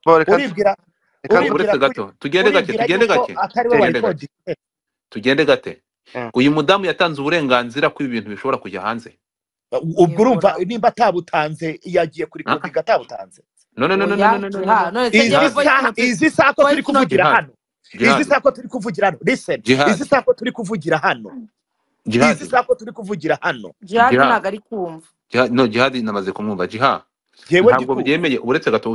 boreka uribwira reka uretse uribwira gato tugende gake uribwira tugende yuko gake atari we tugende gake warikodinze. tugende gate Mm. uyu mudamu yatanze uburenganzira ko ibi bintu bishobora kujya hanze ubwo urumva nimba atabutanze yagiye kuri Ah, kodinga atabutanze. no no no no no oya no no no jiha no none se izi jewe jihad voice saha note izi saha ko turi voice note kuvugira jihad hano izi jihad saha ko turi kuvugira hano listen jihad izi saha ko turi kuvugira hano izi jihad saha ko turi kuvugira hano jihad jihad ntago ari kumva jihad no jihad namaze kumwumva jihad jewe ntabwo ndikumva byemeye uretse gato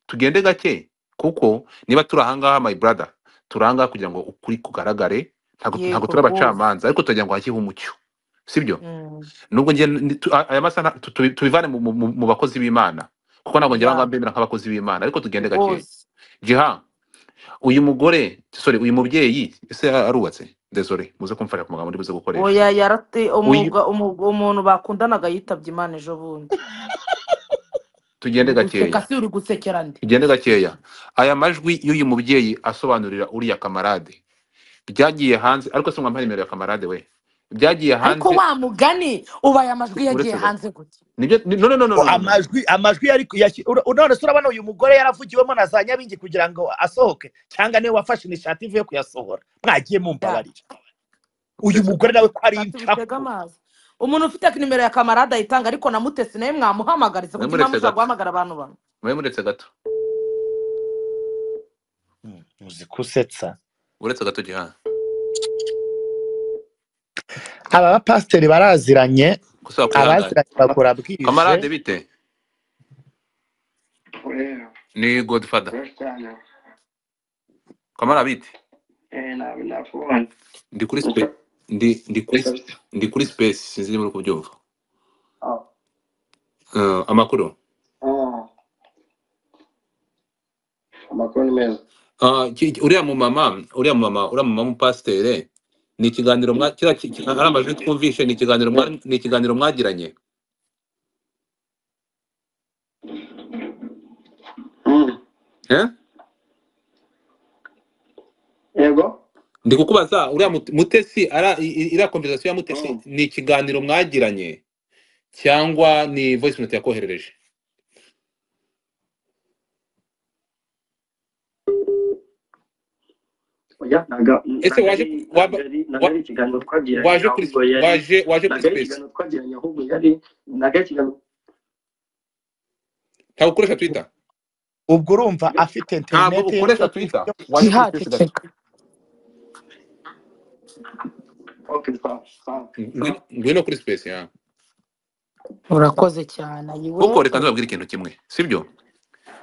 tugende gake kuko niba turi ahangaha my brother turanga kugira ngo ukuri kugaragare ntabwo yego turi rwose abacamanza ariko tugira ngo hajyeho umucyo sibyo nubwo ngiye aya masaha tubivane mu bakozi b'Imana kuko ntabwo ngira ngo ya mbemera nk'abakozi b'Imana ariko tugende gake rwose jiha uyu mugore sorry uyu mubyeyi ese arubatse désolé muze kumfasha ku magambo ndibuze gukoresha oya yarate uyu umuntu bakundanaga yitabye Imana ejo bundi tugende uri guseka gakeya si uri gusekera ndi tugende gakeya aya majwi y'uyu mubyeyi asobanurira uriya kamarade byagiye hanze ariko se mwampa nimero ya kamarade we byagiye ariko hanze wa mugani ubaye amajwi yagiye uretse gato hanze gute nibyo no no no no no no amajwi yari none se urabona uyu mugore yaravugiwemo na za Nyabingi kugira ngo asohoke cyangwa niwe wafashe initiative yo kuyasohora mwagiye ya mumbabarira uyu mugore nawe ko ari tubitega incaku amazi umuntu ufite nimero ya kamarade ayitanga ariko na Mutesi nawe mwamuhamagariza kuko mwemuretse mushaka gato guhamagara abantu bamwe mwemuretse gato muzi kusetsa uretse gato jiha aba bapasiteri baraziranye gusa wakwihangana abaziranye bakora bwije kamarade bite Well, ni godfather first time, kamara bite and I've been not for one. ndi kuri space ndi kuri space sinzi niba uri kubyumva Oh, amakuru oh, amakuru meza. uriya mumama w'umupasiteri ni ikiganiro ari amajwi twumvishe ni ikiganiro mwagiranye eh Yego? ndi kukubaza uriya Mutesi iriya conversation ya Mutesi ni ikiganiro mwagiranye cyangwa ni voice note yakoherereje Oya, naga ese nagari ikiganiro twagiranye waje kuri ahubwo yari waje kuri nagari space ikiganiro twagiranye ahubwo yari nagari ikiganiro ntabwo ukoresha Twitter ubwo urumva afite ntabwo internet ukoresha Twitter waje kuri space gato okay sawa ngwino kuri space ya urakoze cyane ayiwe kuko reka nzababwira ikintu kimwe sibyo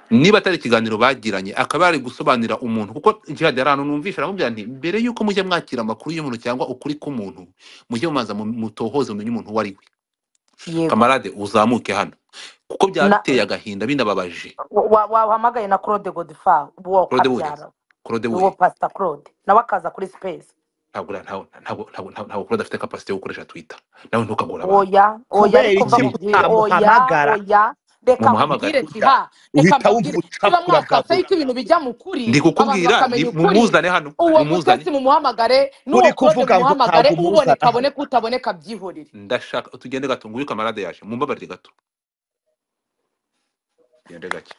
niba atari ikiganiro bagiranye akaba ari gusobanurira umuntu kuko jihad yari ahantu numvisha aramubwira nti mbere yuko mujya mwakira amakuru y'umuntu cyangwa ukuri k'umuntu mujye mumaza mutohoze umenye umuntu uwo ari we yego kamarade uzamuke hano kuko byateye agahinda binababaje wahamagaye na Claude Godfrey uwo Claude Buri kabyara Claude uwo Buri Pastor Claude nawe akaza kuri space ntabwo Claude afite capacity yo gukoresha Twitter nawe ntukagora abantu oya kubera ariko iki mbabwire mutamuhamagara oya reka mumuhamagare mbabwire jiha reka uhita mbabwire wumva niba ucakura mwashatse bwa yuko ibintu bijya mu kuri ndi abantu kukubwira bakamenya ukuri mumuzane hano uwo mumuzane Mutesi mumuhamagare uri n'uwo Claude kuvuga ngo mumuhamagare ntabwo umuzana uboneka hano aboneka utaboneka byihorere ndashaka tugende gato nguyu kamarade yaje mumbabarire gato gende gake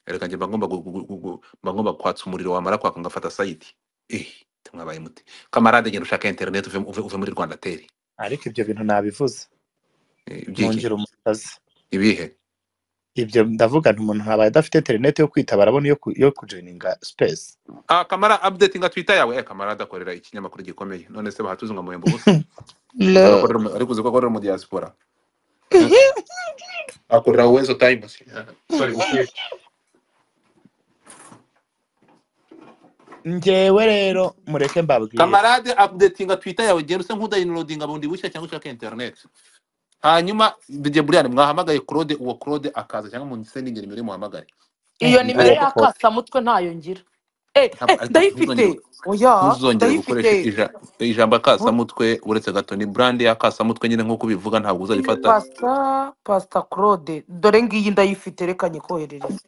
reka njye ngomba kwatsa umuriro wamara kwaka ngafata site mwabaye muti kamarade genda ushaka internet uve muri Rwanda teri ariko ibyo bintu nabivuze nongera umusazi ibihe ibyo ndavuga nti umuntu nkabaye adafite internet yo kwitaba arabona yo kujoininga space kamara updating Twitter yawe kamarade akorera ikinyamakuru gikomeye none se bahatuzunga mu yembo gusa ariko uzi ko akorera mu diaspora akorera Wezo Times sorry njyewe rero mureke mbabwire kamarade updating Twitter yawe genda usa nk'udainloadinga bundi bushya cyangwa ushaka internet hanyuma bijye Brian mwahamagaye Claude uwo Claude akaza cyangwa mu sending nimero muhamagare iyo nimero yakasa mutwe ntayo ngira ndayifite oya ntuzongere gukoresha ijambo akasa mutwe uretse gato ni brand yakasa mutwe nyine nkuko bivuga ntabwo uzagifata Pastor Claude dore ngiyi ndayifite reka nyikoherereze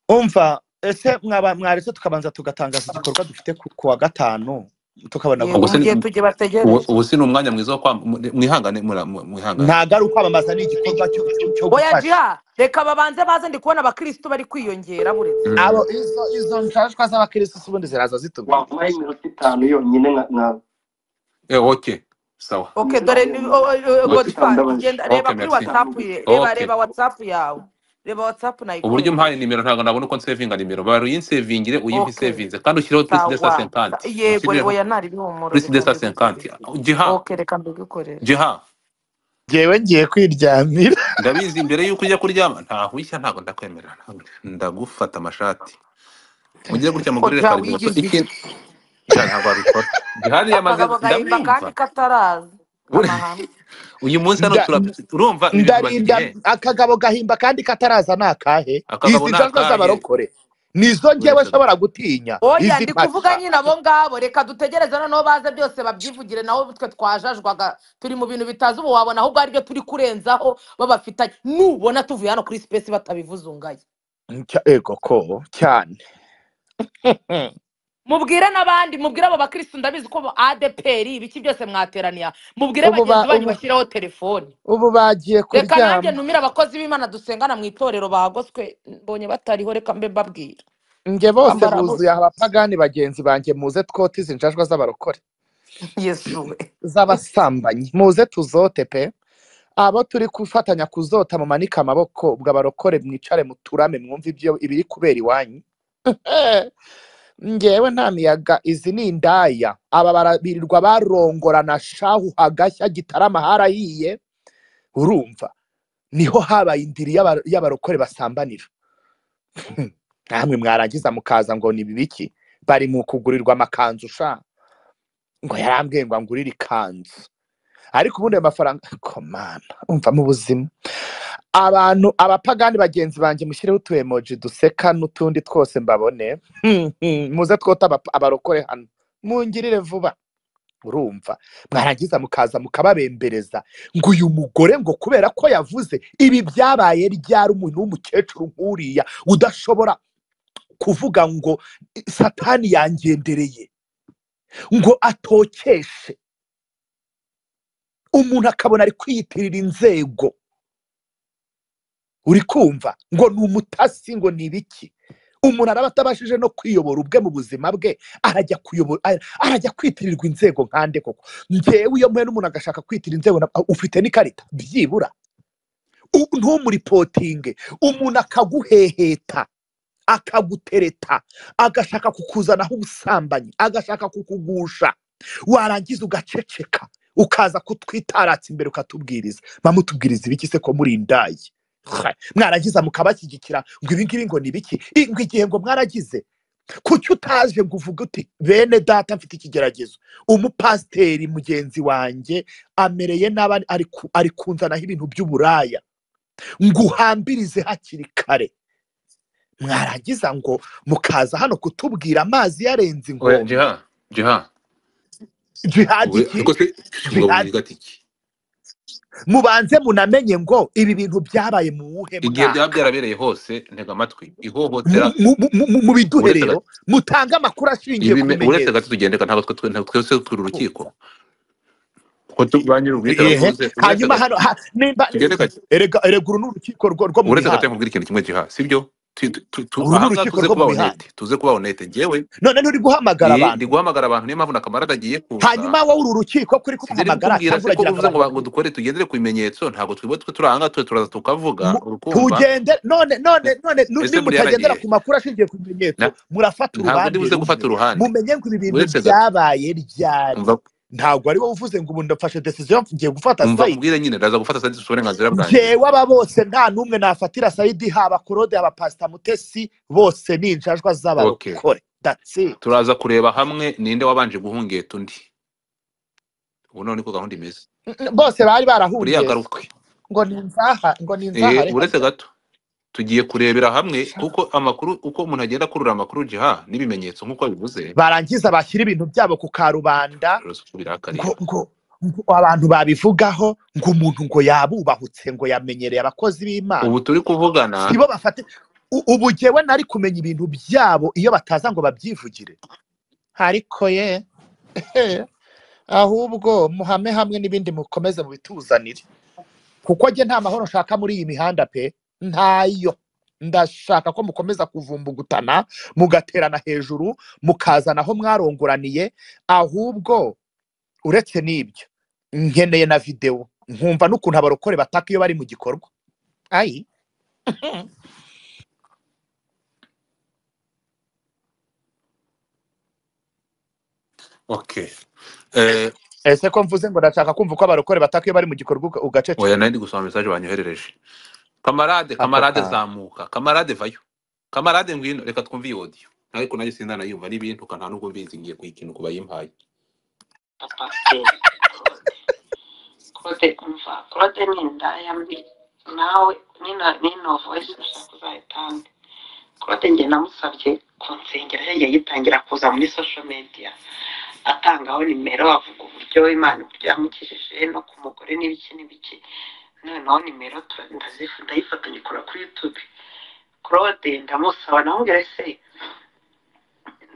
umva ese mwaretse tukabanza tugatangaza igikorwa dufite ku wa gatanu tukabona yego ubwo guhaha. se mugiye tujye bategereje ubu si n'umwanya mwiza wo mwihangane mwihangane Ntago ari ukwamamaza, ni igikorwa cyo oya gufasha. jiha reka babanze baze ndi kubona abakristo bari kwiyongera buretse Abo izo nshashwa z'abakristo ubundi ziraza zitubwira. wampaye iminota 5 yonyine nka okay sawa okay dore Godfather genda reba okay kuri merci WhatsApp okay reba WhatsApp yawe reba WhatsApp uburyo mpaye nayikohereje nimero ntabwo nabona uko nsevinga nimero bari yinsevingire uyimpe okay sevinze kandi ushyireho plus sawa 250 yego ushyireho oya ntari bihumuro plus reka mbigukorere 250 jiha okay reka mbigukorere jiha Jewe ngiye kwiryamira. ndabizi imbere yuko ujya kuryama ntahwishya ntabwo ndakwemerera ndagufata amashati mugire gutya mugurire oja karibu wigize ikintu ntabwo abikora jihari yamaze akagabo gahimba kandi ndamwumva kataraza amahame uyu munsi hano urumva Ndarinda akagabo gahimba kandi kataraza nakahe. akagabo Izi njajwa nakahe z'abarokore nizo ngewe nshobora gutinya. oya Izi ndi kuvuga mpaka nyine abo ngabo reka dutegereze noneho baze byose babyivugire naho twe twajajwaga turi mu bintu bitazi ubu wabona ahubwo aribyo turi kurenzaho babafitanye nubona tuvuye hano kuri space batabivuze ungaye ego ko cyane. mubwire n'abandi mubwire abo bakristo ndabizi ko ADPR ibiki byose mwateraniya mubwire bagenzi banyu bashyiraho telefone ubu bagiye reka nanjye kuryama. numira abakozi b'Imana dusengana mu itorero bagoswe mbonye batariho reka mbe mbabwira Nge bose buzuye abapagani bagenzi banjye muze twote izi njajwa z'abarokore. Yesuwe Z'abasambanyi muze tuzote pe. Abo turi kufatanya kuzota mu manika amaboko bw'abarokore mwicare muturame mwumva ibyo ibiri kubera iwanyu. Ngewe nta miyaga izi ni indaya. Aba barabirirwa barongorana shahu hagashya Gitarama harahiye. Urumva niho habaye indiri y'abarokore basambanira. Namwe mwarangiza mukaza ngo ni bibiki bari mu kugurirwa amakanzu sha ngo yarambwiye ngo angurire ikanzu ariko ubundi amafaranga komana umva mu buzima. Abantu abapagani bagenzi banjye mushireho utu emoji duseka n'utundi twose mbabone. Muze twota abarokore hano mungirire vuba. Urumva mwarangiza mukaza mukababembereza ngo uyu mugore ngo kubera ko yavuze ibi byabaye ryari umuntu w'umukecuru nkuriya udashobora kuvuga ngo satani yangendereye ngo atokeshe umuntu akabona ari kwiyitirira inzego. Uri kumva ngo ni umutasi ngo ni ibiki. Umuntu araba atabashije no kwiyobora ubwe mu buzima bwe arajya kwitirirwa inzego nkande koko. Ngewe iyo mwe n'umuntu agashaka kwitira inzego ufite n'ikarita byibura ntumuripotinge umuntu akaguheheta akagutereta agashaka kukuzanaho ubusambanyi agashaka kukugusha warangiza ugaceceka ukaza kutwitaratsa imbere ukatubwiriza mamutubwiriza ibiki se ko muri indayi mwaragiza mukabashyigikira ngo ibi ngibi ngo ni biki ngo igihe ngo mwaragize kuki utaje ngo uvuge uti bene data mfite ikigeragezo umupasiteri mugenzi wanjye amereye n'abandi ari kunzanaho ibintu by'uburaya ngo uhambirize hakiri kare. Mwaragiza ngo mukaza hano kutubwira amazi yarenze ingombe. Jihadi mubanze munamenye ngo ibi bintu byabaye mu wuhe mwaka igihe byaba byarabereye hose ntega amatwi ihohotera mu biduherero mutanga amakuru ashingiye ku bimenyetso. uretse gato tugendeka ntabwo twese turi urukiko ko tubanyira ubwite bavuze hanyuma hano erega uru n'urukiko rwo mu uretse gato nkubwira ikintu kimwe giha sibyo tuze kuba honete ngewe none nturi guhamagara abantu ndi guhamagara abantu niyo mpamvu nakamara dagiye kuza hanyuma wowe uru rukiko kuri kuhamagara cyangwa ngo dukore tugendere ku bimenyetso ntabwo twe turanga turaza tukavuga tugende none n'undi mutagendera ku makuru ashingiye ku bimenyetso murafata uruhande mumenye ngo ibi bintu byabaye ryari. Ntabwo ari wowe uvuze ngo ubu ndafashe decision ngiye gufata side. Mbwira nyine ndaza gufata side uburenganzira bwanjye. Jewe aba bose nta numwe nafatira side haba Claude haba Pastor Mutesi bose ni injajwa z'abarokore. That's it. Turaza kureba hamwe ninde wabanje guhungeta undi. Ubu none ko gahunda imeze. Bose bari barahungiye. Uri yagarukwe. Ngo ni nzaha uretse gato tugiye kurebera hamwe kuko amakuru uko umuntu agenda kurura amakuru jiha n'ibimenyetso nkuko bivuze barangiza bashyira ibintu byabo ku karubanda ngo abantu babivugaho ngo umuntu ngo yabubahutse ngo yamenyereye abakozi b'Imana. Ubu turi kuvugana sibo bafate ubu jewe nari kumenya ibintu byabo iyo bataza ngo babyivugire ariko ye ahubwo muhame hamwe n'ibindi mukomeze mubituzanire, kuko njye nta mahoro nshaka muri iyi mihanda pe, ntayo. Ndashaka ko mukomeza kuvumbugutana mugaterana hejuru mukazana aho mwarongoraniye, ahubwo uretse n'ibyo nkeneye na video nkumva n'ukuntu abarokore bataka iyo bari mu gikorwa. Ayi Okay. Eh, ese ko mvuze ngo ndashaka kumva uko abarokore bataka iyo bari mu gikorwa oya ugaceceka? nari ndi gusoma message banyoherereje. Kamarade, Ako kamarade kantu. zamuka. Kamarade vayo. Kamarade ngwino reka twumve iyi audio. Ariko nanjye sindanayumva n'ibintu nta nubwo mbizi ngiye kuyikintu kuba yimpaye. Claude umva Claude ni indaya mbi nawe nino voice ushaka uzayitanga. Claude njye namusabye kunsengera yagiye yitangira kuza muri social media atangaho nimero avuga uburyo Imana uburyo yamukijije no ku mugore n'ibiki noneho nimero ndayifata nyikora kuri YouTube. Claude ndamusaba namubwira se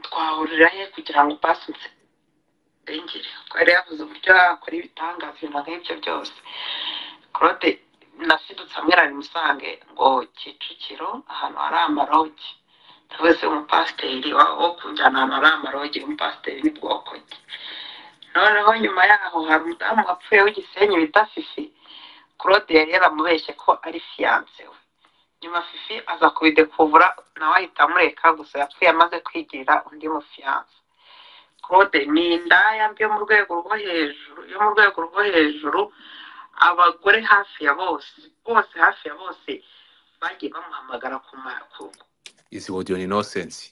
twahurira he kugira ngo passe engeri ko yari yavuze uburyo akora ibitangaza ibintu nk'ibyo byose. Claude nasidutse amwerana musange ngo Kicukiro ahantu hari amarogi, wese umupasiteri wo kunjyana ahantu hari amarogi, umupasiteri ni bwoko ki. Noneho nyuma yaho hari umudamu wapfuye w'igisenyi bita Fifi. Claude yari yaramubeshye ko ari fiance we, nyuma Fifi aza kubidekuvura nawe ahita amureka, gusa yapfuye amaze kwigirira undi mu fiance. Claude ni indaya mbi yo mu rwego rwo hejuru, abagore hafi ya bose bagiye bamuhamagara ku Izi audio ni nonsense.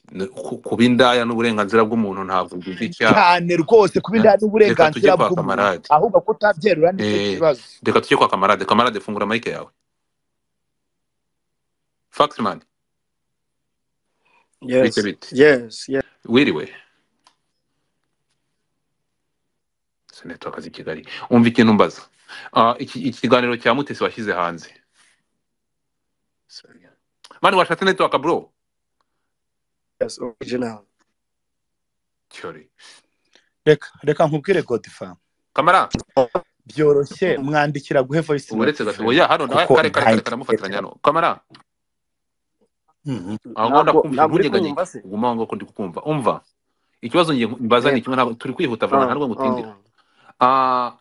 Kuba indaya n'uburenganzira bw'umuntu ntabwo bivuze icyaha. cyane rwose kuba indaya Reka tujye n'uburenganzira kwa bw'umuntu, kamarade. ahubwo kutabyerura nicyo kibazo. Reka tujye kwa kamarade. Kamarade fungura mic yawe. Faxman. Bite bite. Yes. Wiriwe. Seneto akazi Kigali. Umva ikintu mbaza. Iki kiganiro cya Mutesi washyize hanze. Mani washatse network bro. Yes, original. Cyori. Reka nkubwire Godfather, Kamara. byoroshye mwandikira guhe voice Uretse note. gato. Oya hano kare karamufatiranya hano. Kamara. Ahonda kumva ntugeganye. Guma ngo ndi kukumva. Umva. Ikibazo ngiye mbaza ni kimwe ntabwo turi kwihuta vuba ntabwo ngutindira.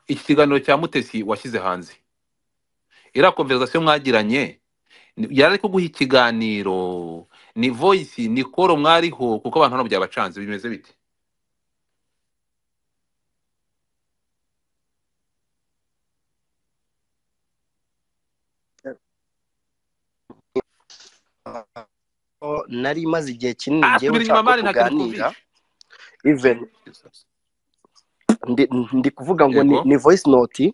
Iki kiganiro cya Mutesi washyize hanze. Ira conversation mwagiranye yari ko guha ikiganiro ni voice ni koro mwariho kuko abantu hano byabacanze bimeze bite? Nari maze igihe kinini ngewe nshaka kuganira even ndi kuvuga ngo ni voice note,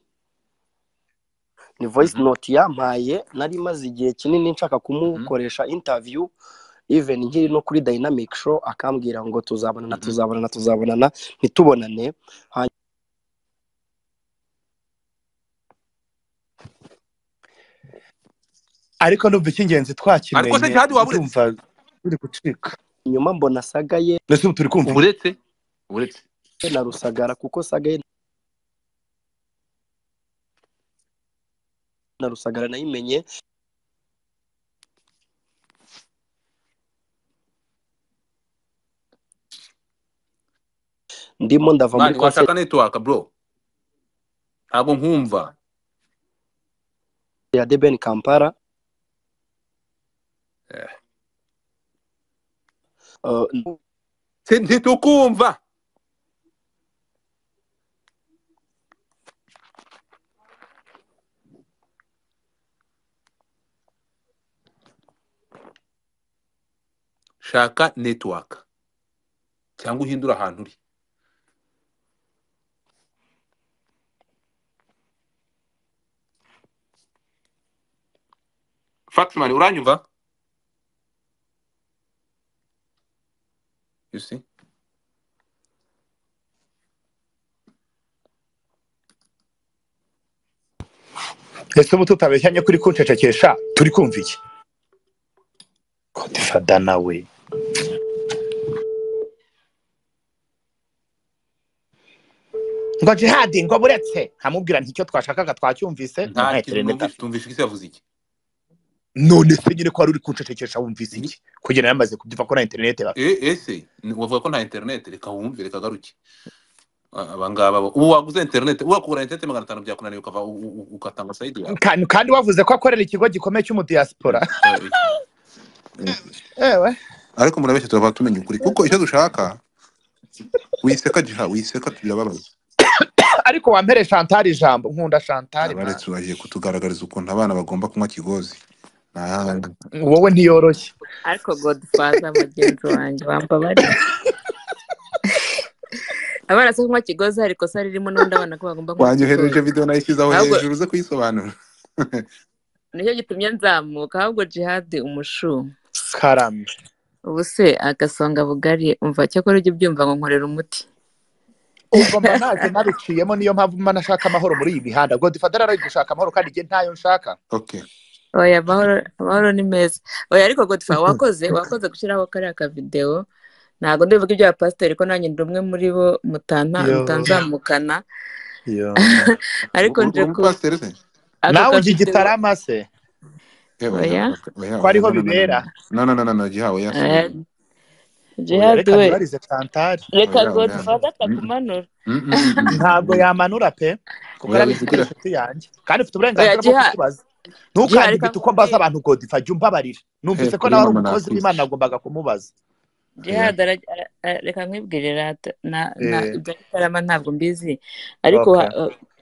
ni voice note yampaye. Nari maze igihe kinini nshaka kumukoresha interview even nkiri no kuri Dynamic Show, akambwira ngo tuzabonana ntitubonane. Ariko numva icy'ingenzi twakimenye, ndumva biri gucika. Nyuma mbona Sagaye mbese ubu turi kumva uretse na Rusagara, kuko Sagaye na Rusagara nayimenye. Ndimo ndava muri concert network bro, ntabwo nkumva ya Deben Kampala. ntitukumva. Shaka network cyangwa uhindura ahantu uri. Faxman uranyumva? You see? ese ubu tutabeshyanye kuri kuncecekesha turi kumva iki? Godfather nawe ngo jihad ngo buretse nkamubwira nti icyo twashakaga twacyumvise ngo nta nta kintu internet numvise tumvise iki yavuze iki none se nyine ko wari uri kuncecekesha wumvise iki kugira yamaze kubyumva ko nta internet bafite ese wavuga ko nta internet reka wumve reka garuke abangaba ubu waguze internet wakugura internet 500 byakunaniye ukava ukatanga side yawe kandi wavuze ko akorera ikigo gikomeye cy'umudiaspora ewe ariko murabeshya turava tumenya ukuri kuko icyo dushaka wiseka jiha wiseka tubirababaza ariko wampere Chantal ijambo nkunda Chantal abaretse bagiye kutugaragariza ukuntu abana bagomba kunywa kigozi wowe ntiyoroshye ariko Godfather mugenzi wanjye bambabari abana se kunywa kigozi hari kosa ririmo n'undi abana ko bagomba kunywa wanyohereje video nayishyizeho hejuru uze kuyisobanura nicyo gitumye nzamuka ahubwo jihad umushu karame ubu se agasonga bugari umva cyakora ujye ubyumva ngo nkorera umuti ubwo mba naje nabiciyemo niyo mpamvu mba nashaka amahoro muri iyi mihanda Godfather ari gushaka amahoro kandi igihe ntayo nshaka oya amahoro ni meza oya ariko Godfather wakoze gushyiraho kariya ka video ntago ndivuga ibyo pastor ko nanjye ndumwe muri bo mutanzamukana ariko nje ko nawe ugigitarama se oya ko ariho bibera no gihawe yase jihad we barize Chantal reka Godfather atakumanura ntabwo yamanura pe kuko arabivugira inshuti yanjye kandi ufite uburenganzira bwo kukibaza ntukandike uko mbaza abantu Godfather jya umbabarira numvise ko nawe ari umukozi w'Imana nagombaga kumubaza jihad reka nkwibwirira ibyo gitarama ntabwo mbizi ariko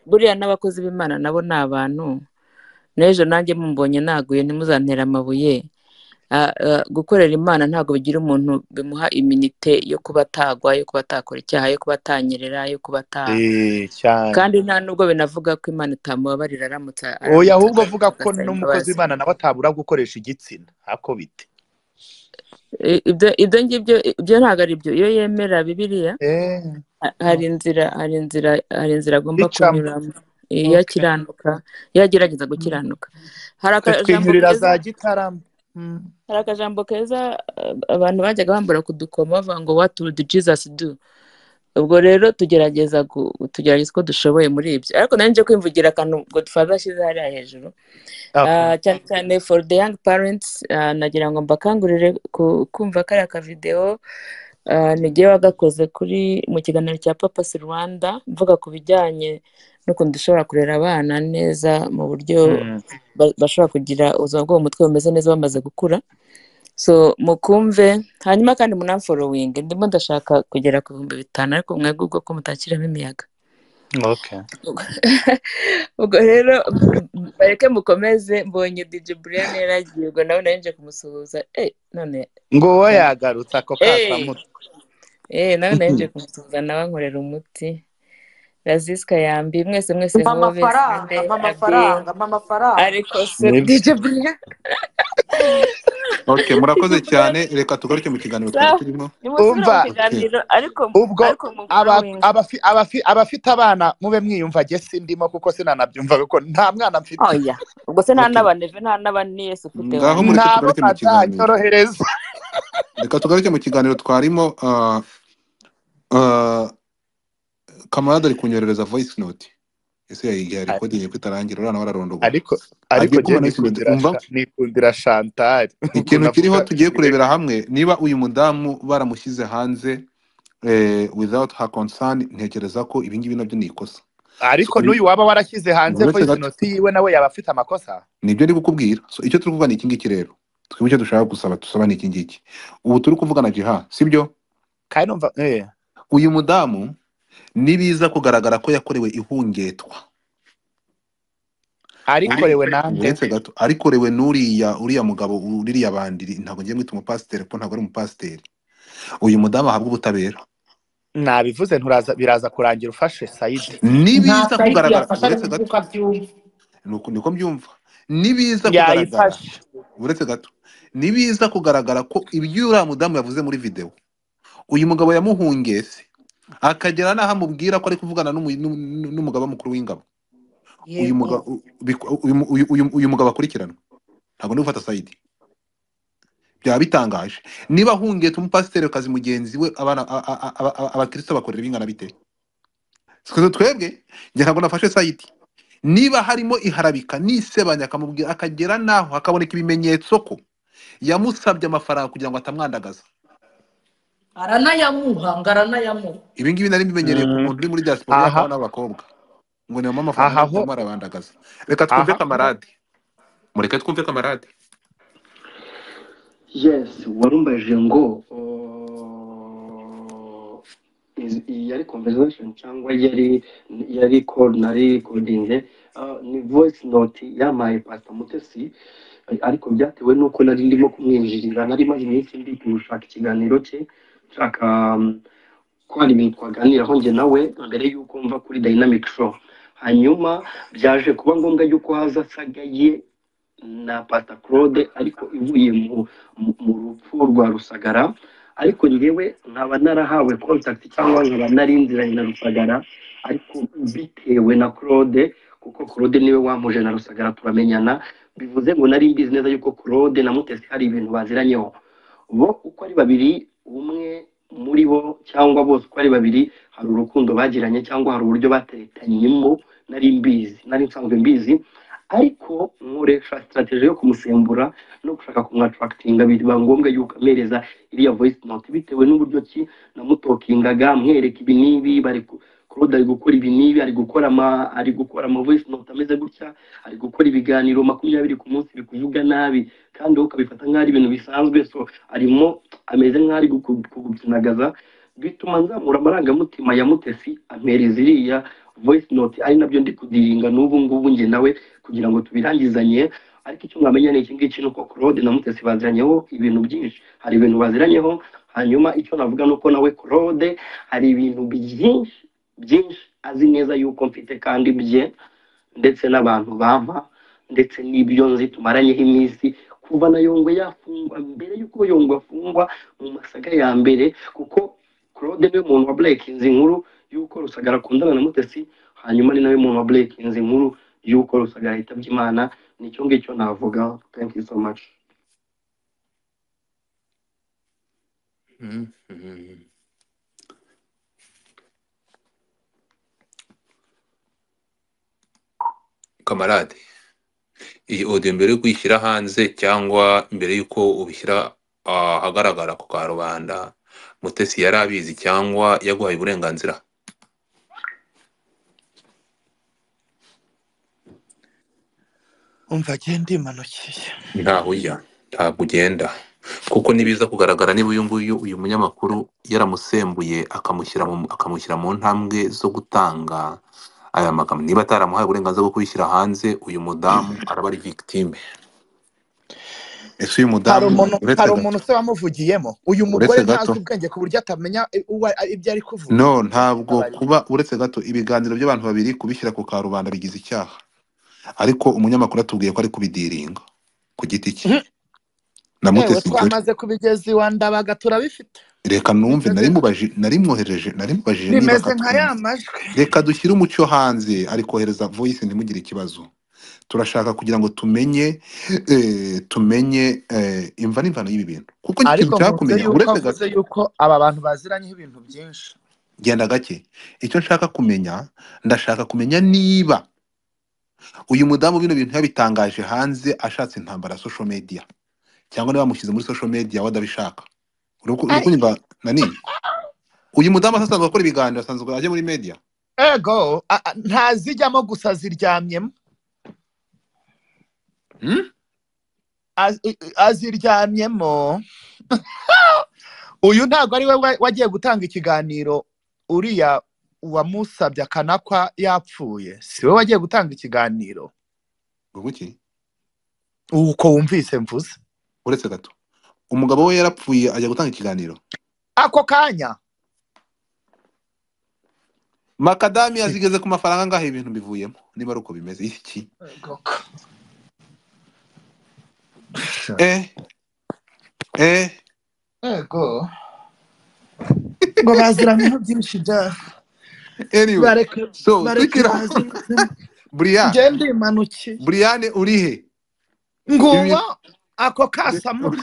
buriya n'abakozi b'Imana nabo ni abantu n'ejo nanjye mumbonye naguye ntimuzantera amabuye gukorera Imana ntabwo bigira umuntu bimuha iminite yo kuba atagwa yo kuba atakora icyaha yo kuba atanyerera yo kuba kandi nta nubwo binavuga ko Imana itamubabarira aramutse oya ahubwo vuga ko n'umukozi w'Imana nawe atabura gukoresha igitsina hako bite ibyo ngibyo ibyo ntabwo ari byo iyo yemera Bibiliya hari inzira agomba kunyuramo iyo akiranuka iyo agerageza gukiranuka hari akajambo keza abantu bajyaga bambura kudukoma bavuga ngo what would Jesus do ubwo rero tugerageza ko dushoboye muri ibyo ariko nanjye kwimvugira akantu Godfather ashyize hariya hejuru cyane cyane for the young parents nagira ngo mbakangurire kumva kariya ka video nigiye wagakoze mu kiganiro cya Papa Rwanda mvuga ku bijyanye n'ukuntu dushobora kurera abana neza mu buryo bashobora kugira ubuzima bwo mu mutwe bumeze neza bamaze gukura so mukumve hanyuma kandi munamfollowing ndimo ndashaka kugera ku 5,000 ariko mwebwe ubwo ko mutakiramo imiyaga ubwo rero bareke mukomeze mbonye DJ Brian yaragiye ubwo nawe narinje kumusuhuza none ngo wowe yagarutse ako kasamuto nawe narinje kumusuhuza nawe nkorera umuti Raziska yambi mwese amafaranga ariko se DJ Brian murakoze cyane reka tugaruke mu kiganiro turimo umva ubwo abafite abana mube mwiyumva je sindimo kuko sinanabyumva kuko nta mwana mfite oya ubwo se nta n'abaneve nta n'abani Yesu ufite ngaho muri tugaruke mu kiganiro reka tugaruke mu kiganiro twarimo kamarade ari kunyorereza voice note ese yayigiye recording ko itarangira urana wararondoga ariko nikundira Chantal ikintu kiriho tugiye kurebera hamwe niba uyu mudamu baramushyize hanze without her concern ntekereza ko ibingibi nabyo ni ikosa ariko n'uyu waba warashyize hanze voice note yiwe nawe yaba afite amakosa nibyo ndi kukubwira so icyo turi kuvuga ni iki ngiki rero twebwe icyo dushaka tusaba ni iki ngiki ubu turi kuvugana jiha sibyo kandi numva uyu mudamu nibiza kugaragara ko yakorewe ihungetwa arikorewe nande arikorewe uriya mugabo uririya bandiri ntabwo ngiye mwita umupasiteri ko ntabwo ari umupasiteri uyu mudamu ahabwa ubutabera nabivuze biraza kurangira ufashe Saidi nibiza kugaragara niko mbyumva nibiza kugaragara uretse gato nibiza kugaragara ko ibyo uriya mudamu yavuze muri video uyu mugabo yamuhungese akagera naho amubwira ko ari kuvugana n'umugaba mukuru w'ingabo uyu mugabo akurikiranwa ntabwo ndi gufata Saidi byaba bitangaje niba ahungetse umupasiteri kazi mugenzi we abakristo bakorera bingana bite twebwe njye ntabwo nafashe site niba harimo iharabika nisebanya akamubwira akagera naho hakaboneka ibimenyetso ko yamusabye amafaranga kugira ngo atamwandagaza. aranayamuha Ibi ngibi nari mbimenyereye ku muntu uri muri diaspora aha yakaba n'abakobwa ngo niyo amafaranga aha ngo ho arabandagaza. Reka twumve aha ho kamarade, mureke twumve kamarade. yes warumbaje ngo yari conversation cyangwa yari call nari recording ni voice note yamaye Pastor Mutesi ariko byatewe nuko nari ndimo kumwinjirira nari maze iminsi ndi gushaka ikiganiro cye nshaka ko hari ibintu twaganiraho njye nawe mbere y'uko mva kuri Dynamic Show hanyuma byaje kuba ngombwa y'uko haza Sagaye na Pastor Claude ariko ivuye mu rupfu rwa Rusagara ariko njyewe nkaba narahawe contact cyangwa nkaba narinziranye na Rusagara ariko bitewe na Claude kuko Claude niwe wamuje na Rusagara turamenyana bivuze ngo nari mbizi neza yuko Claude na Mutesi hari ibintu baziranyeho bo uko ari babiri umwe muri bo cyangwa bose uko ari babiri hari urukundo bagiranye cyangwa hari uburyo bateretanyemo nari nsanzwe mbizi ariko nkoresha strategy yo kumusembura no gushaka kumwattractinga biba ngombwa yuko amereza iriya voice note bitewe n'uburyo ki namutokingaga mwereka ibi nibi bari Claude ari gukora ibi nibi ari gukora ama voice note ameze gutya ari gukora ibiganiro 20 ku munsi bikuvuga nabi kandi ukabifata nk'ari ibintu bisanzwe so arimo ameze nk'ari gukinagaza bituma nzamura amarangamutima ya Mutesi ampereza iriya voice note ari nabyo ndi kudiringa n'ubu ngubu nge nawe kugira ngo tubirangizanye ariko icyo mwamenya ni iki ngiki nuko Claude na Mutesi baziranyeho ibintu byinshi hari ibintu baziranyeho hanyuma icyo navuga nuko nawe Claude hari ibintu byinshi azi neza yuko mfite kandi bye ndetse n'abantu bampa ndetse n'ibyo nzi tumaranyeho iminsi kuva na Yongwe yafungwa mbere yuko Yongwe afungwa mu masaga ya mbere kuko Claude niwe muntu wa breakinze inkuru yuko Rusagara akundana na Mutesi hanyuma ni nawe muntu wa breakinze inkuru yuko Rusagara yitabye Imana nicyo ngicyo navuga. Thank you so much. Kamarade, iyi audio mbere yo kuyishyira hanze cyangwa mbere yuko ubishyira ahagaragara ku karubanda Mutesi yari abizi cyangwa yaguhaye uburenganzira? umva agenda imanukiye Ntaho ujya, ntabwo ugenda, kuko nibiza kugaragara niba uyu munyamakuru yaramusembuye akamushyira mu ntambwe zo gutanga aya magambo, niba ataramuhaye uburenganzira bwo kuyishyira hanze uyu mudamu araba ari victime. Ese uyu hari mudamu umuntu se wamuvugiyemo uyu mugore ntazi ubwenge ku buryo atamenya ibyo ari kuvuga? No, ntabwo kuba uretse gato ibiganiro by'abantu babiri kubishyira ku karubanda bigize icyaha, ariko umunyamakuru atubwiye ko ari kubidiringa ku giti cye na Mutesi. Twamaze kubigeza iwa Ndabaga turabifite. Reka numve, nari mwohereje bimeze nka ya majwi. Reka dushyire umucyo hanze, ari kohereza voice ntimugire ikibazo. Turashaka kugira ngo tumenye imva n'imvano y'ibi bintu, kuko ikintu cyakumenya uretse gato yuko aba bantu baziranyeho ibintu byinshi. Genda gake, icyo nshaka kumenya, ndashaka kumenya niba uyu mudamu bino bintu yabitangaje hanze ashatse intambara social media cyangwa niba bamushyize muri social media wadabishaka. Urukunyumva nani? Uyu mudamu asanzwe akora ibiganiro, asanzwe aje muri media. Ego ntazijyamo gusa ziryamyemo. Aziryamyemo. Uyu ntabwo ari we wagiye gutanga ikiganiro uriya wamusabye akanakwa yapfuye, si we wagiye gutanga ikiganiro. Ubuki uko wumvise mvuze. Uretse gato umugabo we yarapfuye ajya gutanga ikiganiro ako kanya. Makadami yazigeze ku mafaranga ngaho ibintu bivuyemo, niba uko bimeze iki? Ego ngo baziranye byinshi bya. Anyway, so Brian, genda imanuki. Brian urihe? Nguwa ako kasamu.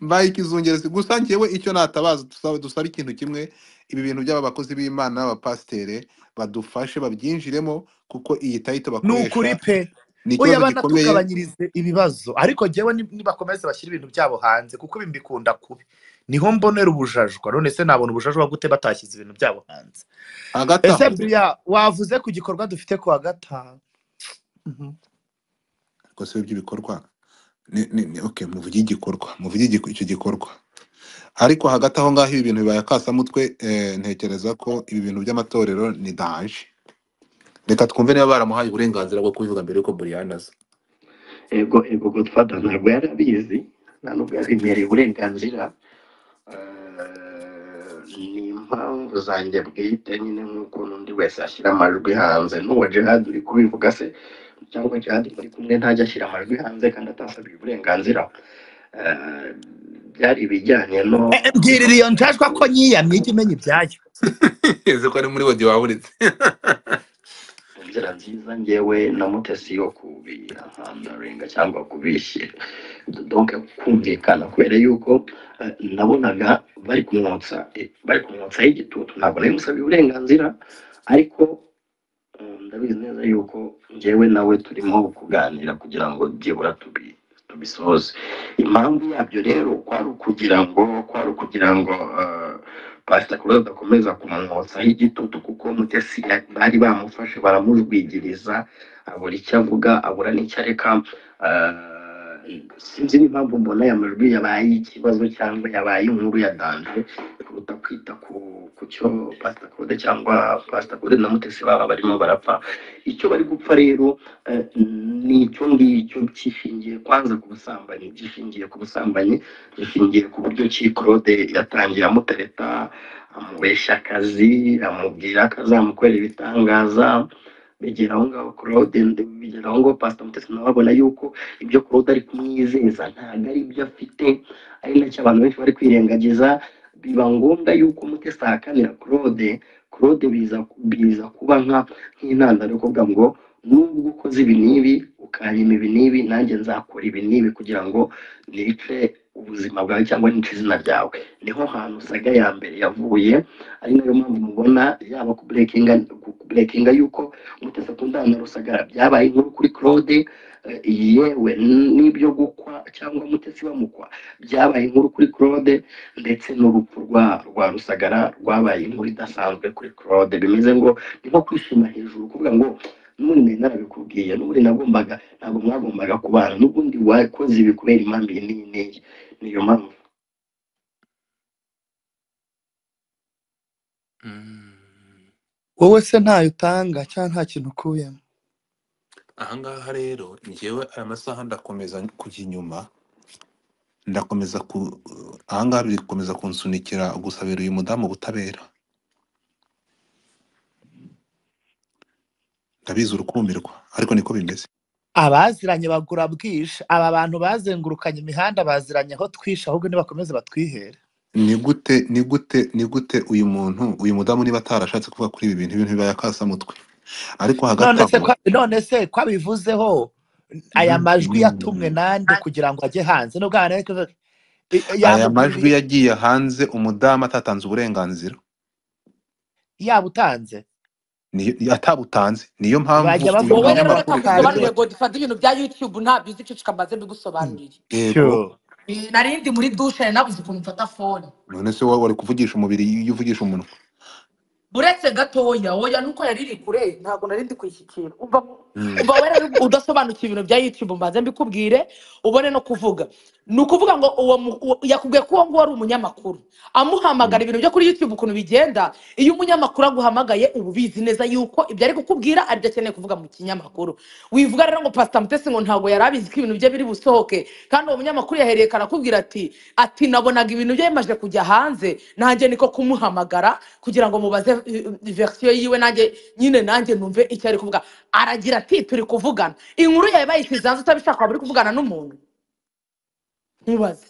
mbaye ikizungerezi gusa njyewe icyo natabaza dusaba ikintu kimwe, ibi bintu by'aba bakozi b'Imana n'abapasiteri badufashe babyinjiremo, kuko iyi tayito ni ukuri bakoresha pe ni oya ikibazo gikomeye. banatugabanyirize ibibazo ariko njyewe nibakomeze bashyira ibintu byabo hanze kuko ibi mbikunda kubi niho mbonera ubujajwa none se nabona ubujajwa gute batashyize ibintu byabo hanze hagati ese aho buriya wavuze ku gikorwa dufite ku wa gatanu ariko se by'ibikorwa okay, muvuge igikorwa, icyo gikorwa, ariko hagati aho ngaho ibi bintu bibaye akasamutwe. Ntekereza ko ibi bintu by'amatorero ni daje. Reka twumve niba baramuhaye uburenganzira bwo kubivuga mbere yuko Brian aza. ego Godfather ntabwo yari abizi, nta nubwo yabimereye uburenganzira. Ni impamvu zanjye bwite nyine nk'uko n'undi wese ashyira amajwi hanze. n'uwo Jihad uri kubivuga se cyangwa Jihad muri kumwe ntajya ashyira amajwi hanze kandi atasabiye uburenganzira. Byari ibijyanye no mbwirira iyo njajwa ko nyiyamye ijya imenya ibyayo ese ko ari muri wodi wabonetse inzira nziza ngewe na Mutesi yo kubihandarenga cyangwa kubishyira donc kumvikana kubera yuko nabonaga bari kumwotsa y'igitutu. ntabwo nari musabiye uburenganzira ariko ndabizi neza yuko ngewe nawe turimo kuganira kugira ngo byibura tubisoze. Impamvu yabyo rero kwari ukugira ngo Pastor Claude akomeza kumwotsaho igitutu kuko Mutesi bari bamufashe baramujwigiriza abura icyo avuga abura n'icyo areka. Sinzi n'impamvu mbona aya majwi yabaye ikibazo cyangwa yabaye inkuru ya danje kuruta kwita ku cyo Pastor Claude cyangwa Pastor Claude na Mutesi baba barimo barapfa. Icyo bari gupfa rero ni icyo ngicyo gishingiye kwanza ku busambanyi, gishingiye ku buryo ki Claude yatangiye amutereta amubeshya akazi amubwira ko azamukorera ibitangaza. Bigera aho ngaho Claude bigera aho ngaho Pastor Mutesi nawe abona yuko ibyo Claude ari kumwizeza ntabwo ari ibyo afite, ari nacyo abantu benshi bari kwirengagiza. Biba ngombwa yuko Mutesi ahakanira Claude biza kuba nk'intandaro yo kuvuga ngo nubwo ukoze ibi n'ibi ukanyima ibi n'ibi nanjye nzakora ibi n'ibi kugira ngo nice ubuzima bwawe cyangwa nice izina ryawe. Niho hantu saga ya mbere yavuye, ari nayo mpamvu mubona yaba kuburekinga yuko Mutesi akundana na Rusagara byabaye inkuru kuri Claude, yewe n'ibyo gukwa cyangwa Mutesi bamukwa byabaye inkuru kuri Claude, ndetse n'urupfu rwa Rusagara rwabaye inkuru idasanzwe kuri Claude. Bimeze ngo ni nko kwishima hejuru kuvuga ngo n'ubundi narabikubwiye, n'ubundi ntabwo mwagombaga kubana, n'ubundi wakoze ibi kubera impamvu iyi n'iyi n'iyi. Niyo mpamvu wowe se ntayo utanga cyangwa nta kintu ukuyemo. ahangaha rero njyewe aya masaha ndakomeza kujya inyuma, ahangaha biri gukomeza kunsunikira gusabira uyu mudamu ubutabera. ndabizi urukumirwa ariko niko bimeze. abaziranye bagura bwisha, aba bantu bazengurukanye imihanda baziranye aho twisha, ahubwo nibakomeze batwihere. ni gute uyu mudamu niba atarashatse kuvuga kuri ibi bintu bibaye akasamutwe, ariko hagati aho none se ko abivuzeho aya majwi yatumwe nande kugira ngo ajye hanze? aya majwi yagiye hanze umudamu atatanze uburenganzira. yaba utanze atabutanze, niyo mpamvu wowe rero reka ngusobanurire Godfather ibintu bya YouTube ntabyo uzi, icyo kamaze mbigusobanurire. yego narindi muri douche nabuze ukuntu mfata phone. none se wari kuvugisha umubiri iyo uvugisha umunwa? buretse gatoya oya nuko yariri kure ntabwo narindi kwishyikira. umva wera udasobanukiye ibintu bya YouTube mbanze mbikubwire ubone no kuvuga. Ni ukuvuga ngo yakubwiye ko uwo nguwo ari umunyamakuru amuhamagara ibintu byo kuri YouTube ukuntu bigenda. Iyo umunyamakuru aguhamagaye uba ubizi neza yuko ibyo ari kukubwira aribyo akeneye kuvuga mu kinyamakuru. Wivuga rero ngo Pastor Mutesi ngo ntabwo yarabizi ko ibintu bye biri busohoke, kandi uwo munyamakuru yahereye karakubwira ati nabonaga ibintu bye bimaze kujya hanze, nanjye niko kumuhamagara kugira ngo mubaze version yiwe, nanjye numve icyo ari kuvuga. Aragira ati turi kuvugana, inkuru yawe bayishyize hanze utabishaka waba uri kuvugana n'umuntu ntubaze.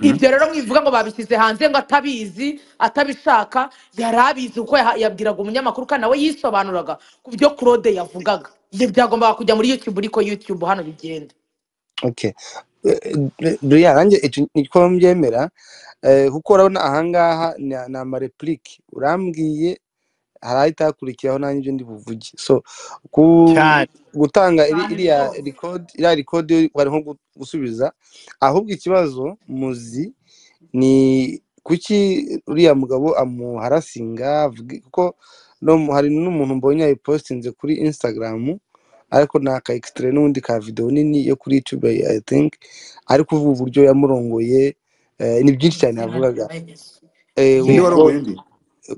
Ibyo rero mwivuga ngo babishyize hanze ngo atabizi atabishaka, yarabizi uko yabwiraga umunyamakuru kandi nawe yisobanuraga ku byo Claude yavugaga. Ibyo byagombaga kujya muri YouTube, ariko YouTube hano bigenda. Okay, buriya nanjye niko mbyemera kuko urabona ahangaha ni amareplike urambwiye harahita hakurikiraho nanjye ibyo ndi buvuge so cyane gutanga cyane iriya rwose record wari nko gusubiza ahubwo ikibazo muzi ni kuki uriya mugabo amuharasinga kuko hari n'umuntu mbonye yayipostinze kuri Instagram ariko ni aka extrait n'undi ka video nini yo kuri YouTube I think ariko uvuga uburyo yamurongoye ni byinshi cyane yavugaga Indi warongoye ndi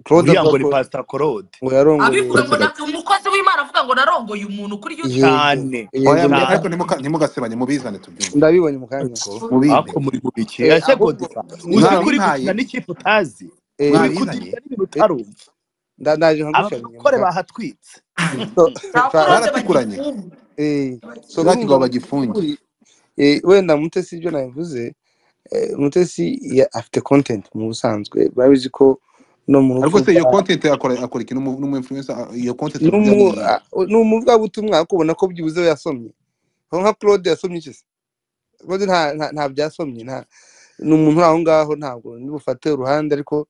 Claude uriya ngo avuga ni ko Pastor Claude ngo yarongoye abivuga ngo umukozi w'Imana avuga ngo narongoye umuntu kuri YouTube cyane oya yego ariko ntimugasebanye mubizane tubyumve ndabibonye mu kanya mubimpe ako muri bubiki ese Godiva uzi kuri gukina n'ikipe utazi uri mwabizanye kugira n'ibintu utarumva ndaje nkagushanya abakore bahatwitse baratukuranye so kigabo bagifunge wenda Mutesi ibyo nabivuze Mutesi afite content mu busanzwe babizi ko no mu ariko se iyo content akora ikintu n'umu influencer iyo content n'umuvuga butumwa kubona ko byibuze yasomye nka Claude yasomye iki se Claude nta byasomye ni umuntu aho ngaho ntabwo nibufate uruhande ariko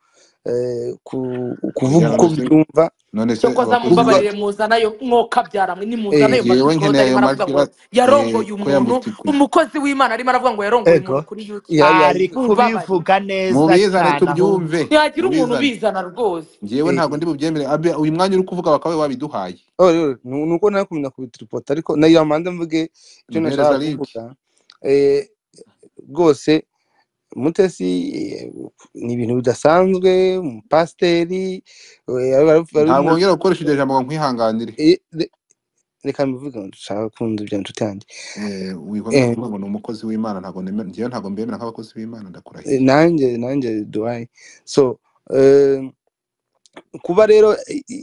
kuvuga uko byumva none se cyo koza mumbabarire muzanayo mwoka byaramwe ni muzanayo yewe arimo aravuga ngo yarongoye umuntu umukozi w'Imana arimo aravuga ngo yarongoye umuntu kuri YouTube ari kubivuga neza mubizane tubyumve ntihagira umuntu ubizana rwose ngewe ntabwo ndi bubyemere uyu mwanya uri kuvuga bakawe wabiduhaye nuko nari kumenya kubitripota ariko nayo amanda mvuge icyo nashaka kuvuga rwose Mutesi ni ibintu bidasanzwe umupasteri ntabwo wongera gukoresha iryo jambo ngo nkwihanganire reka mbivuge ngo dushaka kumva ibyo nshuti yanjye wihomye kuvuga ngo ni umukozi w'Imana ntabwo mbemera nk'abakozi b'Imana ndakurahiye nanjye duwaye so kuba rero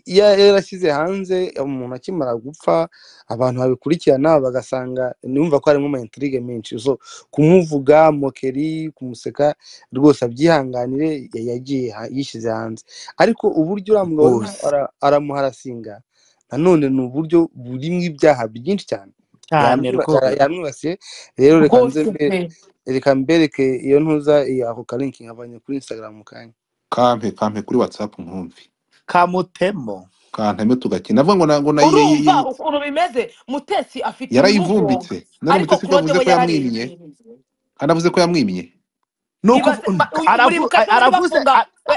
yarashyize hanze umuntu akimara gupfa abantu babikurikirana bagasanga numva ko harimo intrigue menshi so kumuvuga mokeri kumuseka rwose abyihanganire yagiye yishyize hanze ariko uburyo uramugabo aramuharasinga nanone ni uburyo burimo ibyaha byinshi cyane yamwibasiye rero reka mbereke iyo ntuza ako kalinki nkabanye kuri Instagram mu kanya kampe kuri WhatsApp nkumvi kamutemo kanteme tugakina avuga ngo urumva ukuntu bimeze Mutesi afite yarayivumbitse none Mutesi ko yavuze ko yamwimye anavuze ko yamwimye aravuze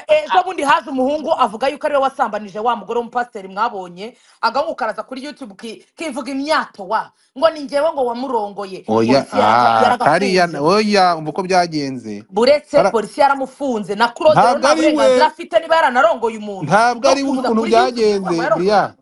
ejo bundi haje umuhungu avuga yuko ariwe wasambanije wa mugore w'umupasiteri mwabonye agahuka araza kuri YouTube kivuga imyato ngo ni njyewe ngo wamurongoye oya umva uko byagenze buretse polisi yaramufunze na Claude nta burenganzira afite niba yaranarongoye umuntu ntabwo ari ukuntu byagenze buriya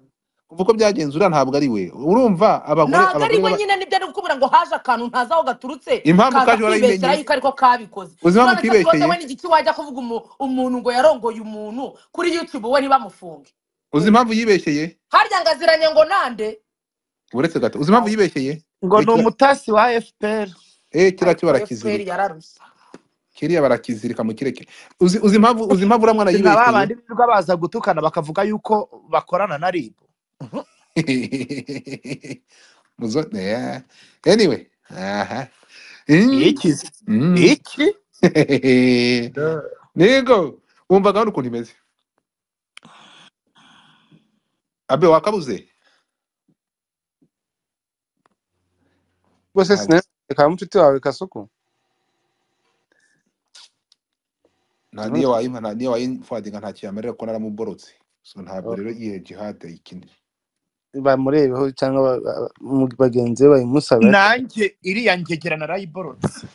umva uko byagenze uriya ntabwo ari we urumva ntabwo ari we nyine nibyo ari gukubwira ngo haje akantu ntazi aho gaturutse impamvu kaje warayimenye yuko ariko kabikoze uzima mutibeshye we n'igiki wajya kuvuga umuntu ngo yarongoye umuntu kuri YouTube we ntibamufunge uzi impamvu yibeshyeye harya ngaziranye ngo nande uretse gato uzi impamvu yibeshyeye ngo ni umutasi wa FPR kiriya cyo barakizirika kiriya barakizirika mu kireke uzi impamvu uramwana yibeshyeye abandi birirwa baza gutukana bakavuga yuko bakorana na RIB anyway iki nego wumva gahunda ukuntu imeze abe wakabuze rwose sineka mucuti wawe Kasuku niyo wayimfadinga nta kiyamarira ko naramuborotse so ntabwo rero iye jihad ikindi bamurebeho cyangwa bagenzi be bayimusaba nanjye iriya ngegera narayiborotse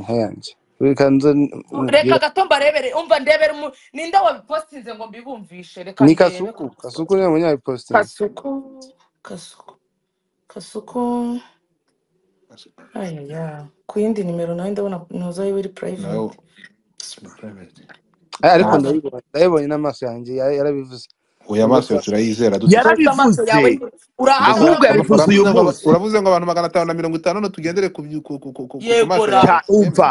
yanjye reka gato mbarebere umva ndebere ninde wabipostinze ngo mbibumvishe reka ni Kasuku niwe munyabipostinze Kasuku ku yindi nimero nawe ndabona ntuza yiwe iri private ariko ndabibonye n'amaso yanjye yarabivuze oya amaso turayizera yarabivuze ahubwo yabivuze uyu munsi uravuze ngo abantu 550 no tugendere ku umva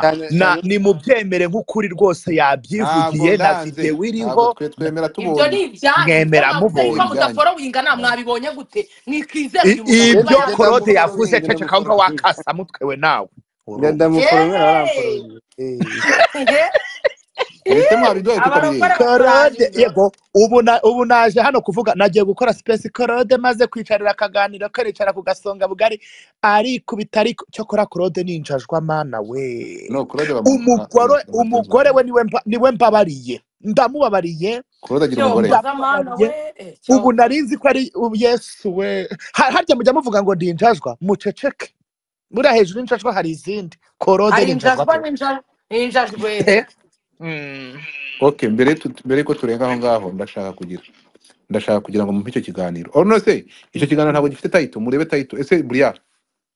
ni mu byemere nk'ukuri rwose yabyivugiye na video iriho twemera tubonye mwemera mubonye mudaforowinga mwabibonye gute mwikizera ibyo Claude yavuze cece kaunga wakasa mutwewe nawe urumva ndamuforomera yeee baramforomera mwese mwabiduhaye abarokore tukabireba Claude baturaje yego ubu naje hano kuvuga nagiye gukora space Claude maze kwicarira akaganiro karicara ku gasonga bugari arikubita ariko cyokora Claude ninjajwa mana we no Claude umugore we niwe mbabariye ndamubabariye Claude agira cyo umugore mbaza mana we ubu cyo narinzi ko ari Yesu we harya mujya muvuga ngo ndinjajwa muceceke buriya hejuru y'injajwa hari izindi Claude hari ninjajwa injajwa ninjajwe pe okay mbere ko turenga aho ngaho ndashaka kugira ngo mumpe icyo kiganiro no se icyo kiganiro ntabwo gifite title murebe title ese buriya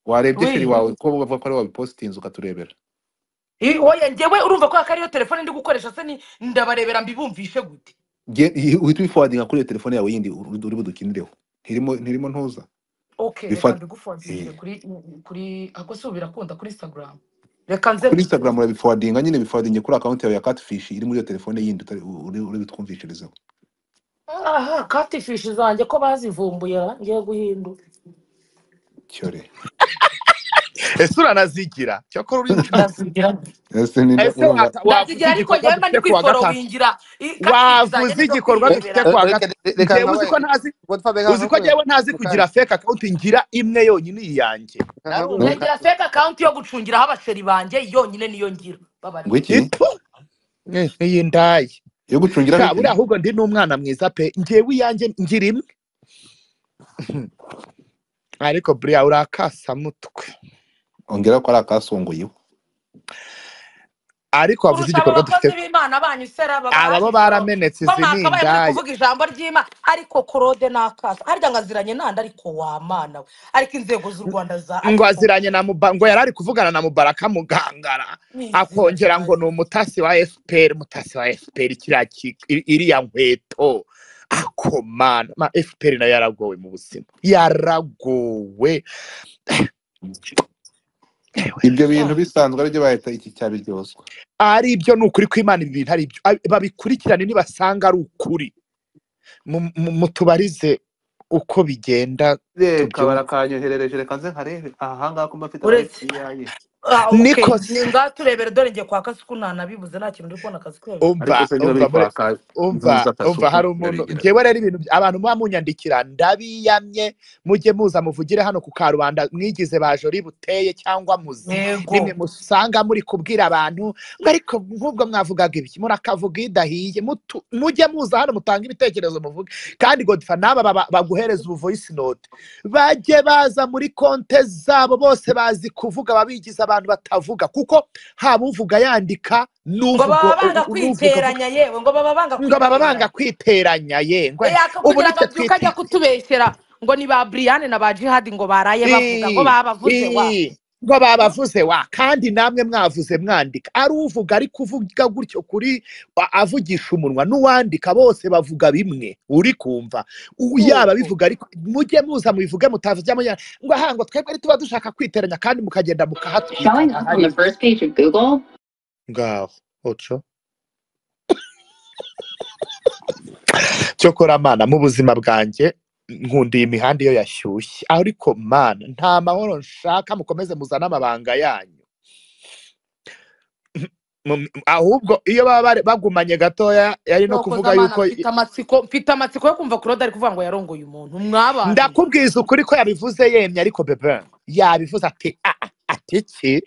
warebye sheri wi wawe ko bavuga ko ari wabipostinze ukaturebera oya njyewe urumva ko akariyo telefone ndi gukoresha se ndabarebera mbibumvishe gute uhita ubiforwardinga kuri iyo telefone yawe yindi uri budukinireho ntirimo ntuza okay reka mbiguforwardingire kuri ako se birakunda kuri Instagram reka nze kuri Instagram urabiforwardinga nyine biforwardinge kuri account yawe ya catfish iri muri iyo telefone yindi uri bitwumvishirizeho aha catfish zanjye ko bazivumbuye ngiye guhindura cyore ese uranazigira cyakora uri ndazigira ese ninda ese urumva wavuze ndazigira ariko igikorwa njyewe mba ndi dufite kuwa gatatu kwiforowingira wavuze igikorwa dufite kuwa gatatu reka njyewe uzi ko ntazi uzi ko njyewe ntazi kugira fake account ngira imwe yonyine iyanjye ngira fake account yo gucungiraho abasheri banjye yonyine niyo ngira ngo iki iyi ndaye yo gucungira kabura ahubwo ndi n'umwana mwiza pe njyewe iyanjye ngira imwe ariko buriya urakasa mutwe ongera ko ari akasongoyeho ariko wavuze igikorwa dufite b'Imana banyu sera abo baramenetse izi ni indaya kuvuga ijambo ry'Imana ariko Claude nakasa harya ngaziranye nanda ariko wa mana we ariko inzego z'u Rwanda za ngo aziranye na ngo yarari kuvugana na Mubaraka Mugangara akongera ngo ni umutasi wa FPR iriya nkweto akomana FPR nayo yaragowe mu buzima yaragowe ibyo bintu bisanzwe aribyo bahita iki cyabiryoswa ari ibyo nukuri kw'Imana ibi bintu ari ibyo babikurikirane nibasanga ari ukuri mutubarize uko bigenda reka barakanyoherereje reka nze nkarebe aha ngaha ko mbafite yaye niko ninga turebere dore ngiye kwa kasuku nanabibuze nta kintu ndi kubona akazi kwebe umva hari umuntu ngewe rero ibintu abantu muba munyandikira ndabiyamye mujye muza muvugire hano ku Karubanda mwigize bajori buteye cyangwa muzi nimwe musanga muri kubwira abantu ariko nk'ubwo mwavugaga ibiki murakavuga idahiye mujye muza hano mutanga ibitekerezo muvuge kandi Godfa naba baguhereza ubu voice note bajye baza muri konte zabo bose bazi kuvuga babigize abantu batavuga kuko haba uvuga yandika ngo baba banga kwiteranya yewe ngo baba banga kwiteranya ye ubu nicyo twikajya kutubeshyera ngo ni ba Brian na ba Jihad ngo baraye bavuga ngo babavuze wa ngo babavuze wa kandi namwe mwavuze mwandika ari uvuga ari kuvuga gutyo kuri avugisha umunwa n'uwandika bose bavuga bimwe uri kumva yaba bivuga ariko mujye muza mubivuge mutavuze ngo aha ngo twebwe ari tuba dushaka kwiteranya kandi mukagenda mukahatwika ngaho oco cyokora mana mu buzima bwanjye nkundiye imihanda iyo yashyushye ariko mana nta mahoro nshaka mukomeze muzana amabanga yanyu ahubwo iyo baba bagumanye gatoya yari no kuvuga yuko mfite amatsiko yo kumva Claude ari kuvuga ngo yarongoye umuntu mwabana ndakubwiza ukuri ko yabivuze yemye ariko bebe yabivuze ati iki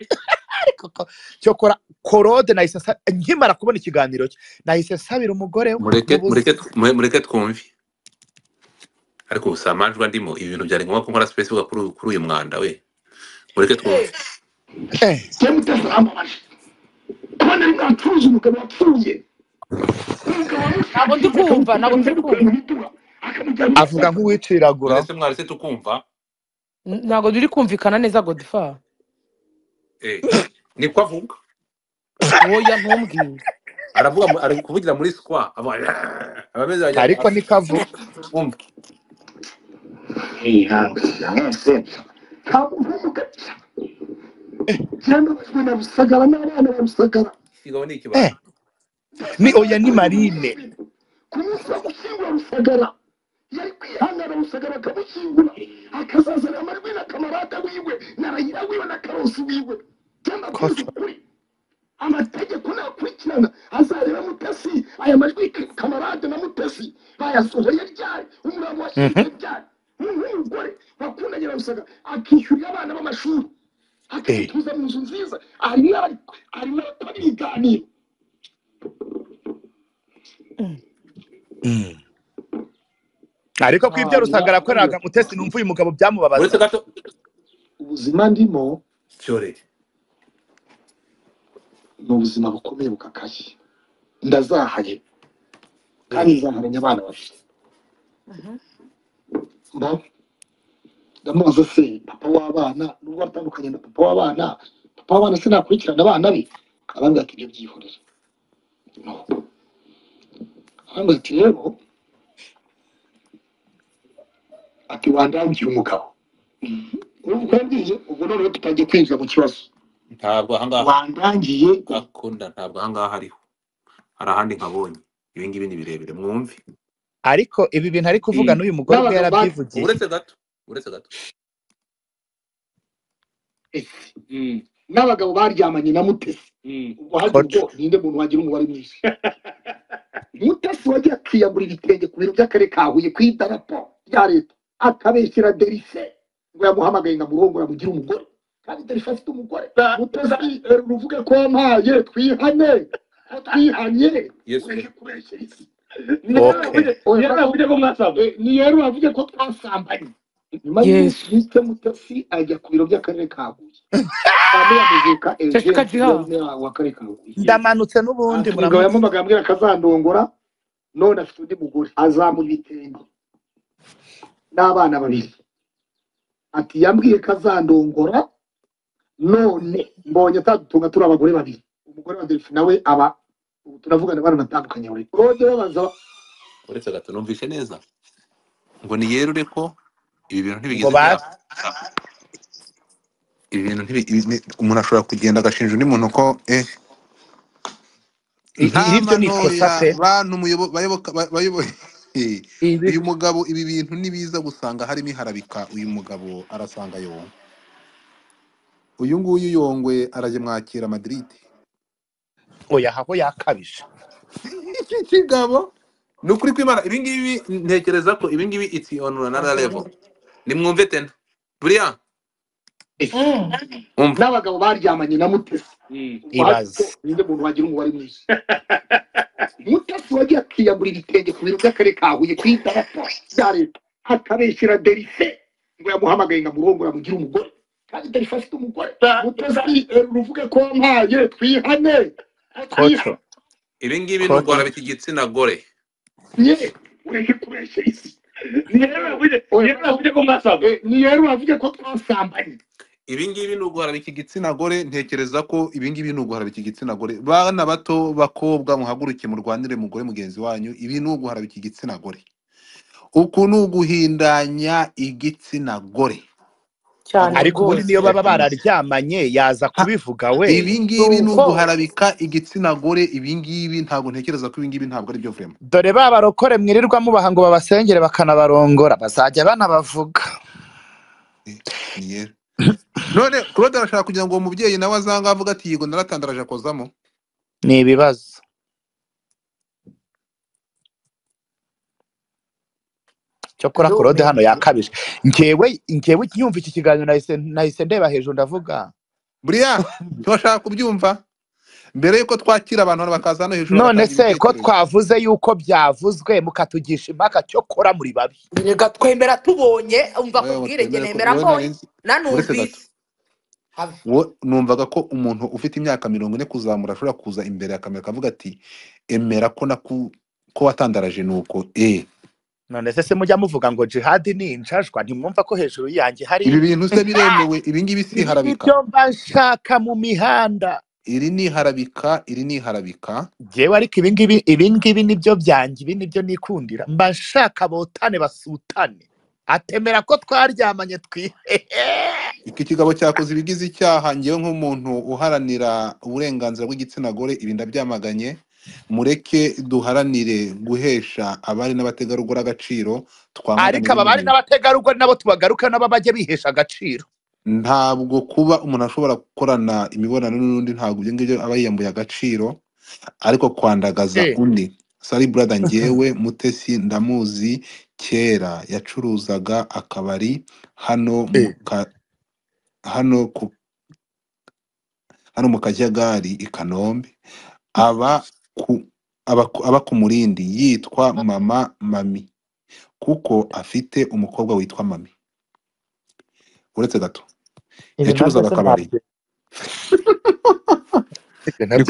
ariko cyokora Claude nahise nkimara kubona ikiganiro cye nahise sabira umugore mureke twumve ariko usamajwe ndimo ibintu byari ngombwa ko nkora space vuga kuri uyu mwanda we mureke twumve abana mwatuze umugabo wapfuye ntabwo ndi kumva avuga nk'uwiciragura ese mwarese tukumva ntabwo turi kumvikana neza Godfa niko avuga oya ntumbwire aravuga ari kuvugira muri squad abameze ariko niko avuga umva hanze ntabwo uvuga cyane na Rusagara n'abana ba Rusagara sigaho ni ikibazo ni oya ni Marine kumusa gushyingura Rusagara yari kwihangana Rusagara akamushyingura akazazana amajwi na kamarada wiwe na Rayira wiwe na Karosi wiwe cyangwa bwiza ukuri amategeko nakurikirana azareba Mutesi aya majwi kamarade na Mutesi bayasohoye ryari umurabo washinze ryari umugore bakundanye bamusaga akishyurira abana b'amashuri akituza mu nzu nziza arimo akora ibiganiro ariko ko ibyo rusagara akoreraga Mutesi numva uyu mugabo byamubabaza ubuzima ndimo cyore ni ubuzima bukomeye bukakaye ndazahaye kandi nzaharanya abana bafite ndamubaza se papa w'abana nubwo atandukanye na papa w'abana sinakurikirana abana be arambwira ati ibyo byihorera arambwira ati rero ati wandangiye umugabo uko yambwiye ubwo noneho tutagiye kwinjira mu kibazo ntabwo ahangaha wandangiye akunda ntabwo ahangaha hariho hari ahandi nkabonye ibi ngibi ni birebire mwumve ariko ibi bintu ari kuvuga n'uyu mugore we yarabyivugiye uretse gato n'abagabo baryamanye na Mutesi ubwo hagiye ninde muntu wagira umubare mwinshi Mutesi wagiye akiyambura ibitenge ku biro by'akarere ka Huye ku idarapo rya leta akabeshyira Derife ngo yamuhamagaye ngo amurongore amugire umugore kandi Derife afite umugore Mutesi ruvuge ko mpaye twihanye kubeshyira isi ni rero bavuge ko twasambanye nyuma y'uko Mutesi ajya ku biro by'akarere ka Huye ndamanutse n'ubundi umugabo yamuhamagaye ambwira akazandongora none afite undi mugore azamura ibitenge n'abana babiri ati yambwiye kazandongora none mbonye atadutunga turi abagore babiri umugore wa Delphi nawe aba turavugana baranatandukanye uri rode babaza uretse gato numvishe neza ngo ni yerure ko ibi bintu ntibigeze ibi bintu umuntu ashobora kugenda agashinja undi muntu ko ibyo ni ikosa pe bantu bayoboye uyu mugabo ibi bintu nibiza gusanga harimo iharabika uyu mugabo arasanga uyu nguyu yongwe arajya mwakira Madrid oya haho yakabije iki kigabo ni ukuri kw'Imana ibi ngibi ntekereza ko ibi ngibi it's on another level nimwumve tena buriya n'abagabo baryamanye na Mutesi ninde muntu wagira umubare mwinshi Mutesi wagiye akiyambura ibitenge ku biro by'akarere ka Huye ku idarapo rya leta akabeshyira Derife ngo yamuhamagaye ngo amurongore amugire umugore kandi Derife afite umugore Mutesi ruvuge ko mpaye twihane ibi ngibi ni ugora biki gitsina gore ureke kubeshyira isi ni rero bavuge ko twasambanye ibi ngibi ni uguhara iki gitsina gore ntekereza ko ibi ngibi ni uguhara iki gitsina gore bana bato bakobwa muhaguruke mu Rwandire mugore mugenzi wanyu ibi ni uguhara iki gitsina gore uku ni uguhindanya igitsina gore ariko ubundi niyo baba bararyamanye yaza kubivuga we ibi ngibi ni uguharabika igitsina gore ibi ngibi ntabwo ntekereza ko ibi ngibi ntabwo ari byo vrema dore babarokore mwirirwa mubaha ngo babasengere bakanabarongora bazajya banabavuga none Claude arashaka kugira ngo uwo mubyeyi nawe azanga avuga ati yego naratandaraje akozamo ni ibibazo cyokora Claude hano yakabije njyewe nyumva iki kiganiro nahise ndeba hejuru ndavuga buriya twashaka kubyumva mbere yuko twakira abantu bakaza hano hejuru none se ko twavuze yuko byavuzwe mukatugisha impaka cyokora muri babi rega twemera tubonye umva kubwire nge nemera mbonye nanumvise numvaga ko umuntu ufite imyaka 40 kuzamura ashobora kuza imbere ya kamera akavuga ati emera ko watandaraje nuko none se mujya muvuga ngo jihad ni injajwa ntimwumva ko hejuru yanjye hari ibi bintu se biremewe ibi ngibi si harabika ibyo mbashaka mu mihanda iri ni harabika jewe ariko ibi ngibi nibyo byanjye ibi nibyo nikundira mbashaka botane basutane atemera ko twaryamanye iki kigabo cyakoze ibigize icyaha ngewe nk'umuntu uharanira uburenganzira bw'igitsina gore ibi ndabyamaganye mureke duharanire guhesha abari n'abategarugori agaciro ariko abari n'abategarugori nabo tubagaruka nabo bajye bihesha agaciro ntabwo kuba umuntu ashobora gukorana imibonano n'undi ntabwo ibyo ngibyo aba yiyambuye agaciro, ariko kwandagaza eh undi. Sari brother, njyewe Mutesi ndamuzi, kera yacuruzaga akabari hano eh hano hano mu Kajagari i Kanombe, aba aba ku Murindi, yitwa Mama Mami, kuko afite umukobwa witwa Mami. Uretse gato ibi nabyo yacuruzaga se akabari. ntabyo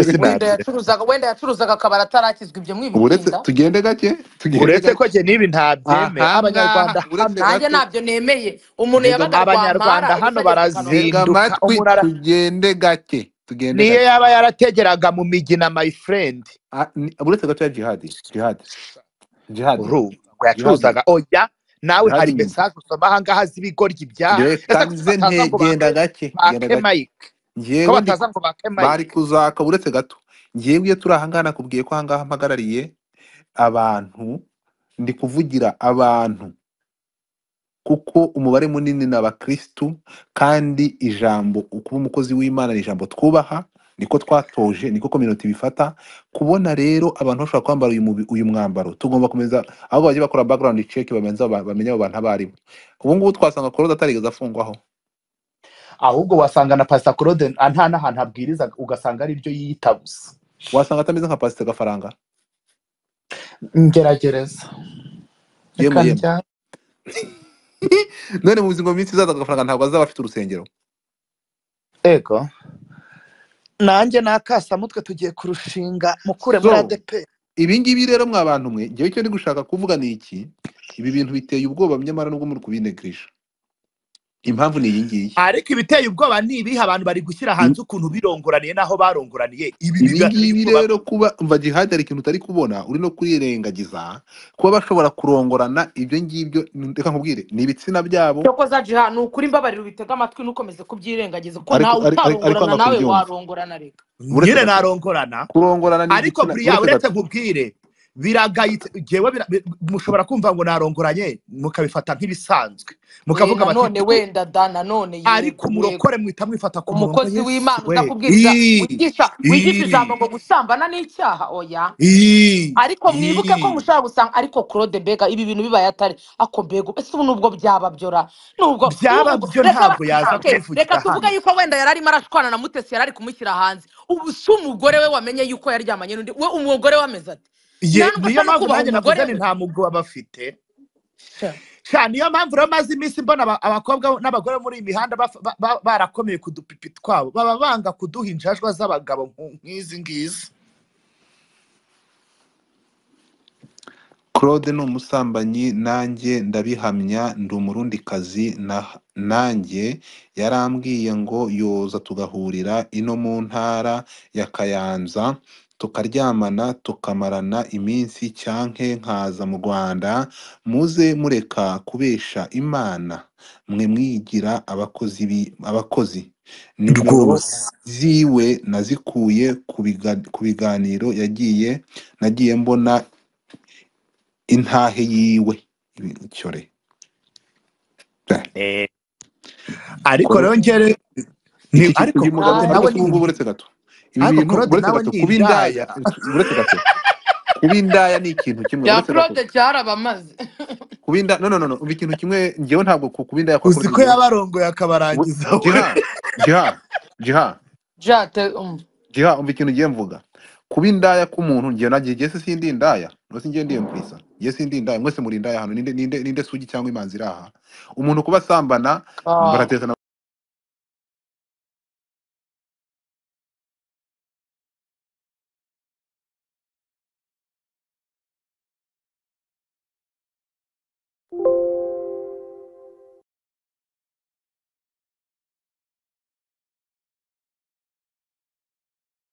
ibi nabyo Niko wenda yacuruzaga akabari atarakizwa ibyo uretse mwibitinda. tugende gake, tugende uretse ko gake. jye n'ibi ntabyemeye Aha ngaha abanyarwanda uretse hano Nanjye gato, ntabyo nemeye. Umuntu ntega yabaga abanyarwanda Rwampara ubu hano se ageze i Kanombe. ntega barazinduka amatwi, umuntu tugende gake, tugende niyo gake. yaba yarategeraga mu migina my friend Uretse gato ya jihadi urumva ngo jihadi yacuruzaga oya nawe hari nyuma. mesaje usoma ahangaha z'ibigoryi byaha Reka ese ko nze bataza ngo genda gake, genda bake gake. mike ko Njyewe ndi bataza ngo bake bari mike kuzaka. Uretse gato, njyewe iyo turi ahangaha nakubwiye ko ahangaha mpagarariye abantu, ndi kuvugira abantu, kuko umubare munini ni abakristu, kandi ijambo kuba umukozi w'Imana ni ijambo twubaha, niko twatoje, niko community bifata. Kubona rero abantu bashobora kwambara uyu mwambaro, tugomba kumeza aho bagiye bakora background check, bamenya abo bantu abaribo. Ubu ngubu twasanga Claude atarigeze afungwaho, ahubwo wasanga na Pastor Claude nta n'ahantu abwiriza ugasanga ari ryo yiyita gusa wasanga atameze nka Pastor Gafaranga. ngeragereza reka Yemwe njya none mu buzima minsi izaza Gafaranga ntabwo azaba afite urusengero. ego nanjye n'akasamutwe tugiye kurushinga mukure muri So ADP. ibi ngibi rero mwa bantu mwe, njyewe icyo ndi gushaka kuvuga ni iki: ibi bintu biteye ubwoba, nyamara nubwo muri kubinegirisha. Impamvu ni iyi ngiyi. ariko ibiteye ubwoba ni ibihe abantu bari gushyira hanze ukuntu birongoraniye n'aho barongoraniye Ibi ngibi rero kuba umva jihad ari ikintu utari kubona, uri no kurirengagiza kuba bashobora kurongorana. Ibyo ngibyo reka nkubwire, ni ibitsina byabo. Cyoko za Jiha ni ukuri mbabarira ubitega amatwi nukomeze kubyirengagiza ko Ariko ntawe utarongorana kwanga nawe kubyumva. warongorana reka. nyine narongorana Kurongorana ni ariko igitsina. buriya uretse nkubwire biragayitse jewe mushobora kumva ngo narongoranye mukabifata nk'ibisanzwe mukavuga bati none wenda da none ariko umurokore mwita mwifata ku murongo umukozi w'Imana udakubwiriza wigisha ijambo ngo gusambana n'icyaha oya. Ariko mwibuke ko mushaka gusanga ariko Claude Bega ibi bintu bibaye atari ako Bego ese ubu nubwo byaba byora nubwo byaba byo ntabwo yaza kubivugira. Reka tuvuge yuko wenda yararimo arashwana na Mutesi, yarari kumushyira hanze. Ubu si umugore we wamenye yuko yaryamanye n'undi, we umugore wameze ati niyo mpamvu nanjye navuze ni nta mugabo bafite. Niyo mpamvu rero maze iminsi mbona abakobwa n'abagore muri iyi mihanda barakomeye ku dupipi twabo, baba banga kuduha injajwa z'abagabo nk'izi ngizi. Claude ni umusambanyi, nanjye ndabihamya, ndi umurundikazi, nanjye yarambwiye ngo yoza tugahurira ino mu ntara ya Kayanza, tukaryamana tukamarana iminsi, cyanke nkaza mu Rwanda. Muze mureka kubesha Imana, mwe mwigira abakozi. Nimero ziwe nazikuye ku biganiro nagiye mbona intahe yiwe cyore. Ariko rero ngere ariko nawe ni uretse gato. Ibi bintu uretse gato kubindaya, uretse gato kubindaya ni ikintu kimwe. Ya Claude cyarabamaze kubinda no ubi ikintu kimwe. Ngewe ntabwo kubindaya kwa uziko yabarongoye akabarangiza jiha umva ikintu ngiye mvuga. Kubindaya k'umuntu ngiye nagiye se sindi indaya, no singiye ndiye mkwisa, ngiye sindi indaya. Mwese muri indaya hano ninde sugi cyangwa imanzi iraha. Umuntu kuba sambana barateza